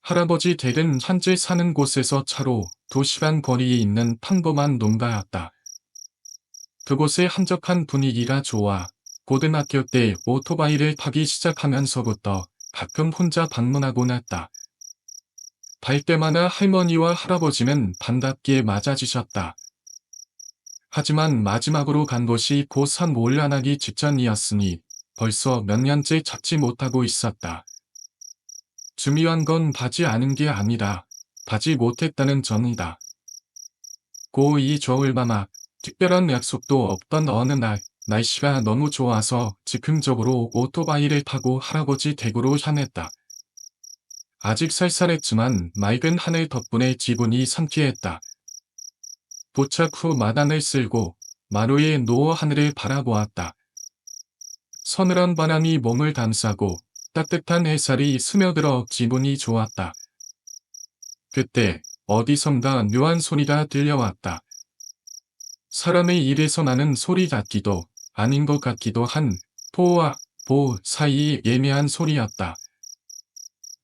할아버지 댁은 현재 사는 곳에서 차로 2시간 거리에 있는 평범한 농가였다. 그곳의 한적한 분위기가 좋아 고등학교 때 오토바이를 타기 시작하면서부터 가끔 혼자 방문하곤 했다. 갈 때마다 할머니와 할아버지는 반갑게 맞아주셨다. 하지만 마지막으로 간 곳이 곧 산 올라나기 직전이었으니 벌써 몇 년째 찾지 못하고 있었다. 중요한 건 가지 않은 게 아니라 가지 못했다는 점이다. 고2 겨울밤학, 특별한 약속도 없던 어느 날, 날씨가 너무 좋아서 즉흥적으로 오토바이를 타고 할아버지 댁으로 향했다. 아직 쌀쌀했지만 맑은 하늘 덕분에 기분이 상쾌했다. 도착 후 마당을 쓸고 마루에 누워 하늘을 바라보았다. 서늘한 바람이 몸을 감싸고 따뜻한 햇살이 스며들어 기분이 좋았다. 그때 어디선가 묘한 소리가 들려왔다. 사람의 입에서 나는 소리 같기도 아닌 것 같기도 한 포와 보 사이의 예매한 소리였다.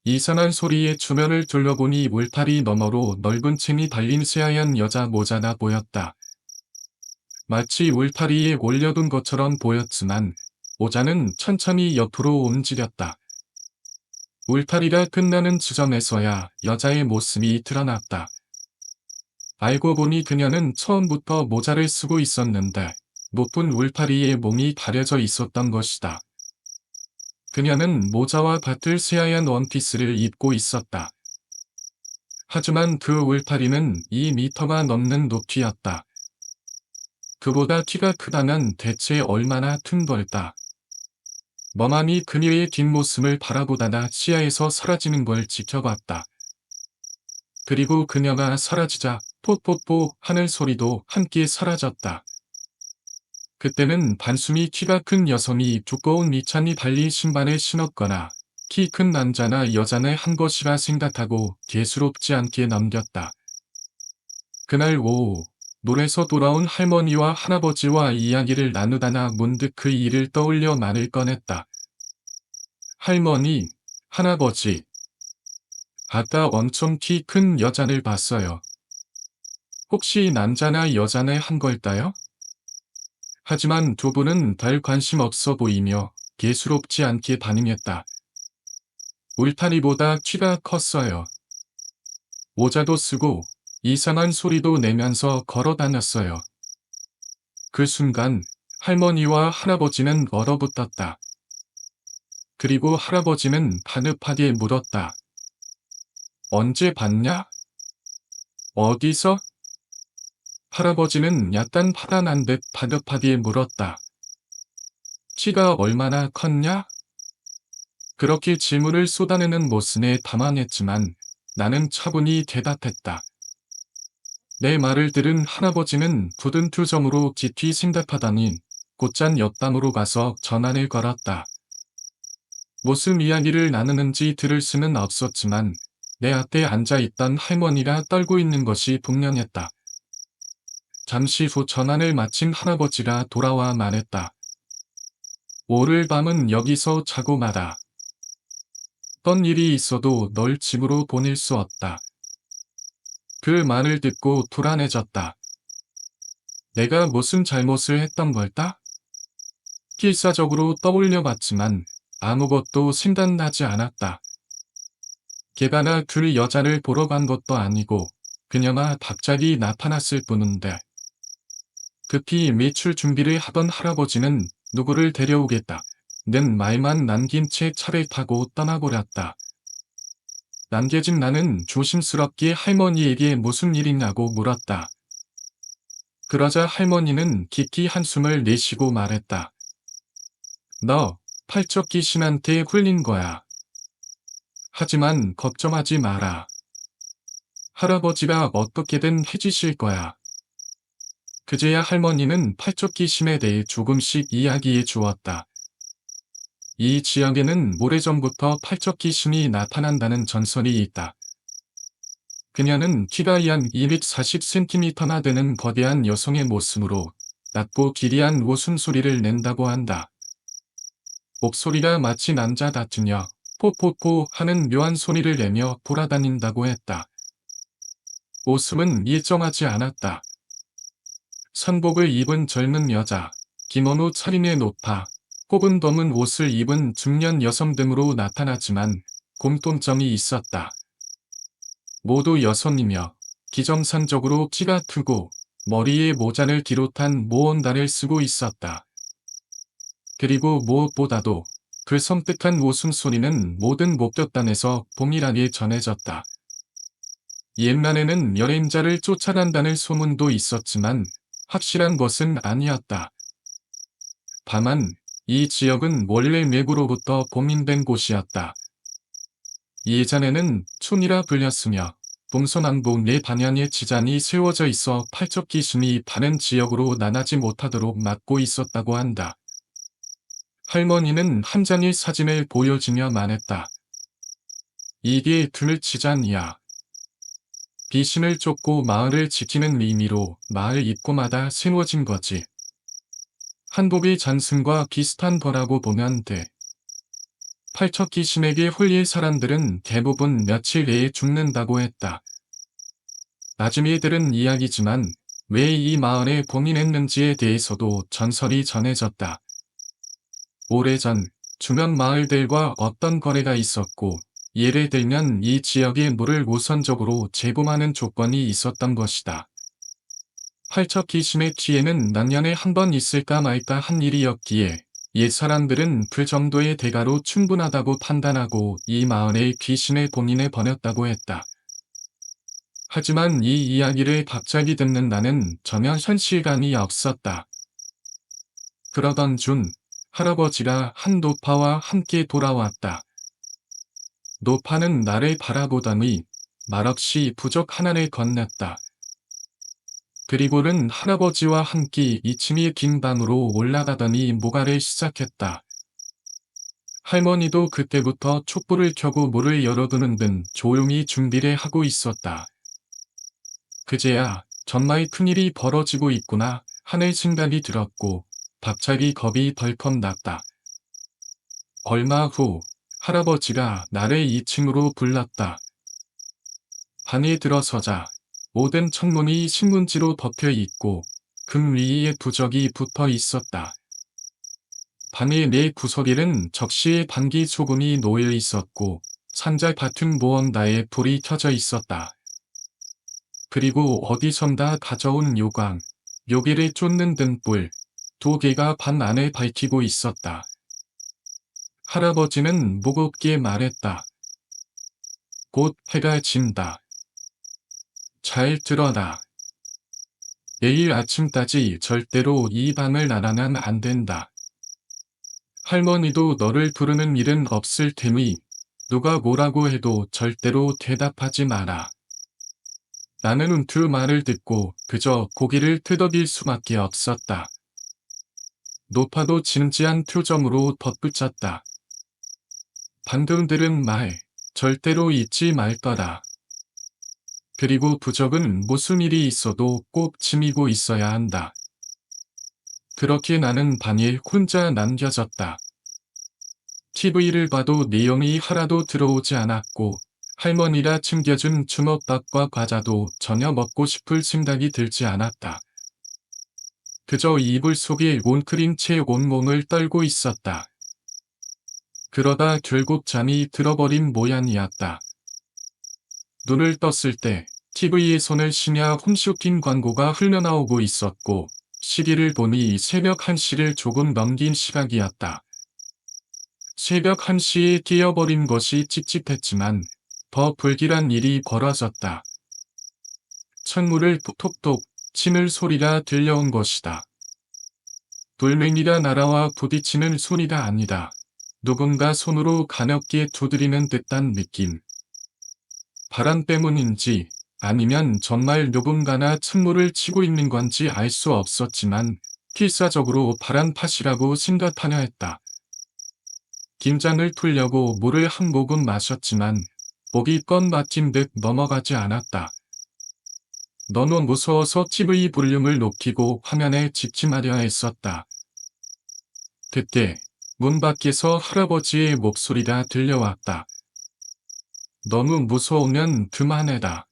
이상한 소리의 주변을 둘러보니 울타리 너머로 넓은 층이 달린 새하얀 여자 모자가 보였다. 마치 울타리에 올려둔 것처럼 보였지만 모자는 천천히 옆으로 움직였다. 울타리가 끝나는 지점에서야 여자의 모습이 드러났다. 알고 보니 그녀는 처음부터 모자를 쓰고 있었는데 높은 울타리에 몸이 가려져 있었던 것이다. 그녀는 모자와 같은 새하얀 원피스를 입고 있었다. 하지만 그 울타리는 2미터가 넘는 높이였다. 그보다 키가 크다면 대체 얼마나 큰 걸까? 멍하니 그녀의 뒷모습을 바라보다가 시야에서 사라지는 걸 지켜봤다. 그리고 그녀가 사라지자 뽀뽀뽀 하는 소리도 함께 사라졌다. 그때는 단숨이 키가 큰 여성이 두꺼운 밑창이 달린 신발을 신었거나 키 큰 남자나 여자는 한 것이라 생각하고 대수롭지 않게 넘겼다. 그날 오후 놀에서 돌아온 할머니와 할아버지와 이야기를 나누다가 문득 그 일을 떠올려 말을 꺼냈다. 할머니, 할아버지, 아까 엄청 키 큰 여자를 봤어요. 혹시 남자나 여자는 한 걸까요? 하지만 두 분은 별 관심 없어 보이며 개수롭지 않게 반응했다. 울타리보다 키가 컸어요. 모자도 쓰고 이상한 소리도 내면서 걸어 다녔어요. 그 순간 할머니와 할아버지는 얼어붙었다. 그리고 할아버지는 다급하게 물었다. 언제 봤냐? 어디서? 할아버지는 약간 파란한 듯 다급하게 물었다. 키가 얼마나 컸냐? 그렇게 질문을 쏟아내는 모습에 당황했지만 나는 차분히 대답했다. 내 말을 들은 할아버지는 굳은 표정으로 깊이 생각하더니 곧장 옆방으로 가서 전화를 걸었다. 무슨 이야기를 나누는지 들을 수는 없었지만 내 앞에 앉아있던 할머니가 떨고 있는 것이 분명했다. 잠시 후 전화를 마친 할아버지가 돌아와 말했다. 오늘 밤은 여기서 자고 마라. 어떤 일이 있어도 널 집으로 보낼 수 없다. 그 말을 듣고 불안해졌다. 내가 무슨 잘못을 했던 걸까? 필사적으로 떠올려 봤지만 아무것도 생각나지 않았다. 게다가 그 여자를 보러 간 것도 아니고 그녀가 갑자기 나타났을 뿐인데. 급히 외출 준비를 하던 할아버지는 누구를 데려오겠다. 는 말만 남긴 채 차를 타고 떠나버렸다. 남겨진 나는 조심스럽게 할머니에게 무슨 일이냐고 물었다. 그러자 할머니는 깊이 한숨을 내쉬고 말했다. 너 팔적 귀신한테 홀린 거야. 하지만 걱정하지 마라. 할아버지가 어떻게든 해주실 거야. 그제야 할머니는 팔적 귀신에 대해 조금씩 이야기해 주었다. 이 지역에는 오래전부터 팔적 귀신이 나타난다는 전설이 있다. 그녀는 키가 약 240cm나 되는 거대한 여성의 모습으로 낮고 기리한 웃음소리를 낸다고 한다. 목소리가 마치 남자 같으며 포포포 하는 묘한 소리를 내며 돌아다닌다고 했다. 옷은 일정하지 않았다. 선복을 입은 젊은 여자, 기모노 차림의 노파, 혹은 검은 옷을 입은 중년 여성 등으로 나타났지만 공통점이 있었다. 모두 여성이며 기정상적으로 키가 크고 머리에 모자를 비롯한 모원다를 쓰고 있었다. 그리고 무엇보다도 그 섬뜩한 웃음소리는 모든 목격단에서 동일하게 전해졌다. 옛날에는 여행자를 쫓아간다는 소문도 있었지만 확실한 것은 아니었다. 다만 이 지역은 원래 매구로부터 봉인된 곳이었다. 예전에는 촌이라 불렸으며 동서남북 네 방향에 지장이 세워져 있어 팔척 귀신이 다른 지역으로 나가지 못하도록 막고 있었다고 한다. 할머니는 한 장의 사진을 보여주며 말했다. 이게 들치장이야. 귀신을 쫓고 마을을 지키는 의미로 마을 입구마다 세워진 거지. 한복의 잔승과 비슷한 거라고 보면 돼. 팔척 귀신에게 홀릴 사람들은 대부분 며칠 내에 죽는다고 했다. 나중에 들은 이야기지만 왜 이 마을에 봉인했는지에 대해서도 전설이 전해졌다. 오래전 주변 마을들과 어떤 거래가 있었고 예를 들면 이 지역의 물을 우선적으로 제공하는 조건이 있었던 것이다. 팔척 귀신의 기회는 난년에 한 번 있을까 말까 한 일이었기에 옛 사람들은 그 정도의 대가로 충분하다고 판단하고 이 마을에 귀신을 봉인해 버렸다고 했다. 하지만 이 이야기를 갑자기 듣는 나는 전혀 현실감이 없었다. 그러던 중 할아버지가 한 노파와 함께 돌아왔다. 노파는 나를 바라보더니 말없이 부적 하나를 건넸다. 그리고는 할아버지와 함께 2층의 긴 방으로 올라가더니 모가를 시작했다. 할머니도 그때부터 촛불을 켜고 문을 열어두는 등 조용히 준비를 하고 있었다. 그제야 정말 큰일이 벌어지고 있구나 하는 생각이 들었고 갑자기 겁이 덜컥 났다. 얼마 후 할아버지가 나를 2층으로 불렀다. 방에 들어서자 모든 창문이 신문지로 덮여 있고 금 위에 부적이 붙어 있었다. 방의 네 구석에는 적시에 방귀 소금이 놓여 있었고 상자 같은 무언가에 불이 켜져 있었다. 그리고 어디선가 가져온 요강, 묘기를 쫓는 등불 2개가 방 안을 밝히고 있었다. 할아버지는 무겁게 말했다. 곧 해가 진다. 잘 들어라. 내일 아침까지 절대로 이 방을 나가면 안 된다. 할머니도 너를 부르는 일은 없을 테니 누가 뭐라고 해도 절대로 대답하지 마라. 나는 그 말을 듣고 그저 고개를 끄덕일 수밖에 없었다. 노파도 진지한 표정으로 덧붙였다. 방금 들은 말 절대로 잊지 말 거라. 그리고 부적은 무슨 일이 있어도 꼭 지니고 있어야 한다. 그렇게 나는 방에 혼자 남겨졌다. TV를 봐도 내용이 하나도 들어오지 않았고 할머니가 챙겨준 주먹밥과 과자도 전혀 먹고 싶을 생각이 들지 않았다. 그저 이불 속에 웅크린 채 온몸을 떨고 있었다. 그러다 결국 잠이 들어버린 모양이었다. 눈을 떴을 때 TV에서는 심야 홈쇼핑 광고가 흘러나오고 있었고 시계를 보니 새벽 1시를 조금 넘긴 시각이었다. 새벽 1시에 깨어버린 것이 찝찝했지만 더 불길한 일이 벌어졌다. 창문을 톡톡톡 치는 소리가 들려온 것이다. 돌멩이가 날아와 부딪히는 소리가 아니다. 누군가 손으로 가볍게 두드리는 듯한 느낌. 바람 때문인지 아니면 정말 누군가나 창문을 치고 있는 건지 알 수 없었지만 필사적으로 바람 탓이라고 생각하려 했다. 긴장을 풀려고 물을 한 모금 마셨지만 목이 껌 막힌 듯 넘어가지 않았다. 너무 무서워서 TV 볼륨을 높이고 화면에 집중하려 했었다. 그때 문 밖에서 할아버지의 목소리가 들려왔다. 너무 무서우면 그만해라.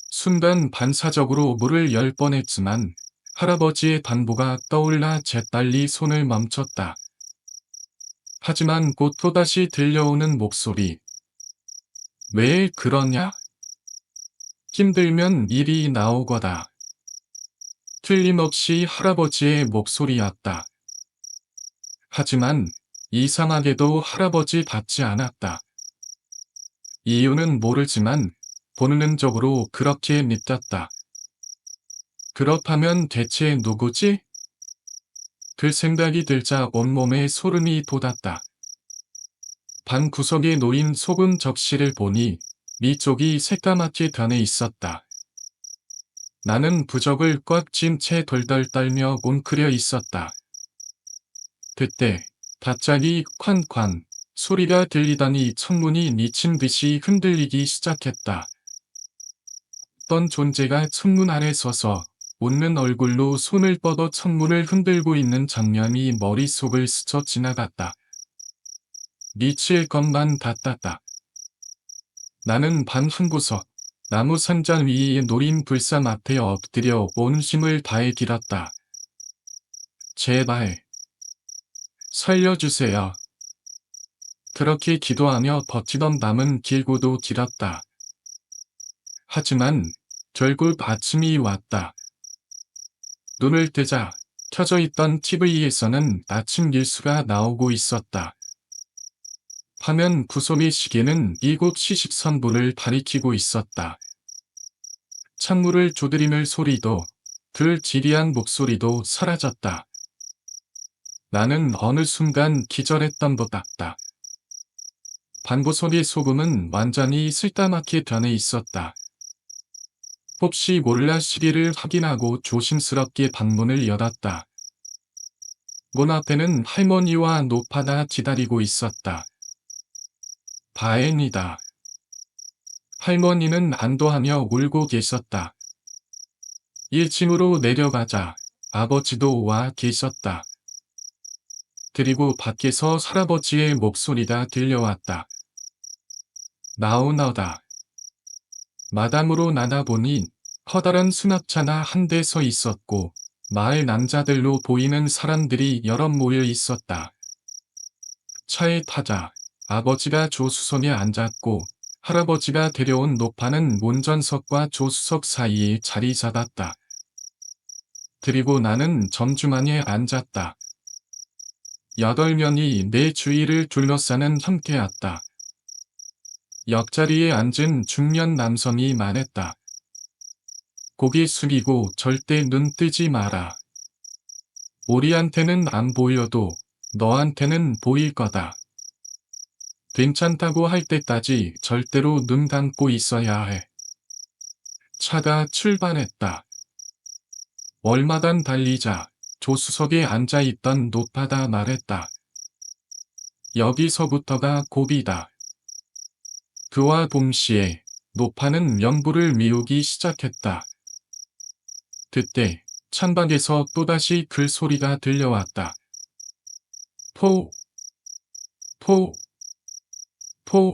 순간 반사적으로 문을 열 뻔했지만 할아버지의 반보가 떠올라 재빨리 손을 멈췄다. 하지만 곧 또다시 들려오는 목소리. 왜 그러냐? 힘들면 일이 나오거다. 틀림없이 할아버지의 목소리였다. 하지만 이상하게도 할아버지 같지 않았다. 이유는 모르지만 본능적으로 그렇게 믿었다. 그렇다면 대체 누구지? 그 생각이 들자 온몸에 소름이 돋았다. 방 구석에 놓인 소금 접시를 보니 위쪽이 새까맣게 변해 있었다. 나는 부적을 꽉 쥔 채 덜덜 떨며 웅크려 있었다. 그때 갑자기 쾅쾅 소리가 들리더니 창문이 미친 듯이 흔들리기 시작했다. 어떤 존재가 창문 아래 서서 웃는 얼굴로 손을 뻗어 창문을 흔들고 있는 장면이 머릿속을 스쳐 지나갔다. 미칠 것만 같았다. 나는 방 한구석 나무 상자 위에 놓인 불상 앞에 엎드려 온 힘을 다해 빌었다. 제발 살려주세요. 그렇게 기도하며 버티던 밤은 길고도 길었다. 하지만 결국 아침이 왔다. 눈을 뜨자 켜져 있던 TV에서는 아침 뉴스가 나오고 있었다. 화면 구석의 시계는 7시 13분을 가리키고 있었다. 창문을 두드리는 소리도 그 지리한 목소리도 사라졌다. 나는 어느 순간 기절했던 것 같다. 방구석의 소금은 완전히 쓸까맣게 변해 있었다. 혹시 몰라 시리를 확인하고 조심스럽게 방문을 열었다. 문 앞에는 할머니와 노파가 기다리고 있었다. 다행이다. 할머니는 안도하며 울고 계셨다. 1층으로 내려가자 아버지도 와 계셨다. 그리고 밖에서 할아버지의 목소리가 들려왔다. 나오너다. 마당으로 나가보니 커다란 수납차나 한 대 서 있었고 마을 남자들로 보이는 사람들이 여럿 모여 있었다. 차에 타자 아버지가 조수석에 앉았고 할아버지가 데려온 노파는 운전석과 조수석 사이에 자리 잡았다. 그리고 나는 정주만에 앉았다. 8명이 내 주위를 둘러싸는 형태였다. 옆자리에 앉은 중년 남성이 말했다. 고개 숙이고 절대 눈 뜨지 마라. 우리한테는 안 보여도 너한테는 보일 거다. 괜찮다고 할 때까지 절대로 눈 감고 있어야 해. 차가 출발했다. 얼마간 달리자 조수석에 앉아있던 노파가 말했다. 여기서부터가 고비다. 그와 동시에 노파는 명부를 미우기 시작했다. 그때 창밖에서 또다시 그 소리가 들려왔다. 포, 포, 포.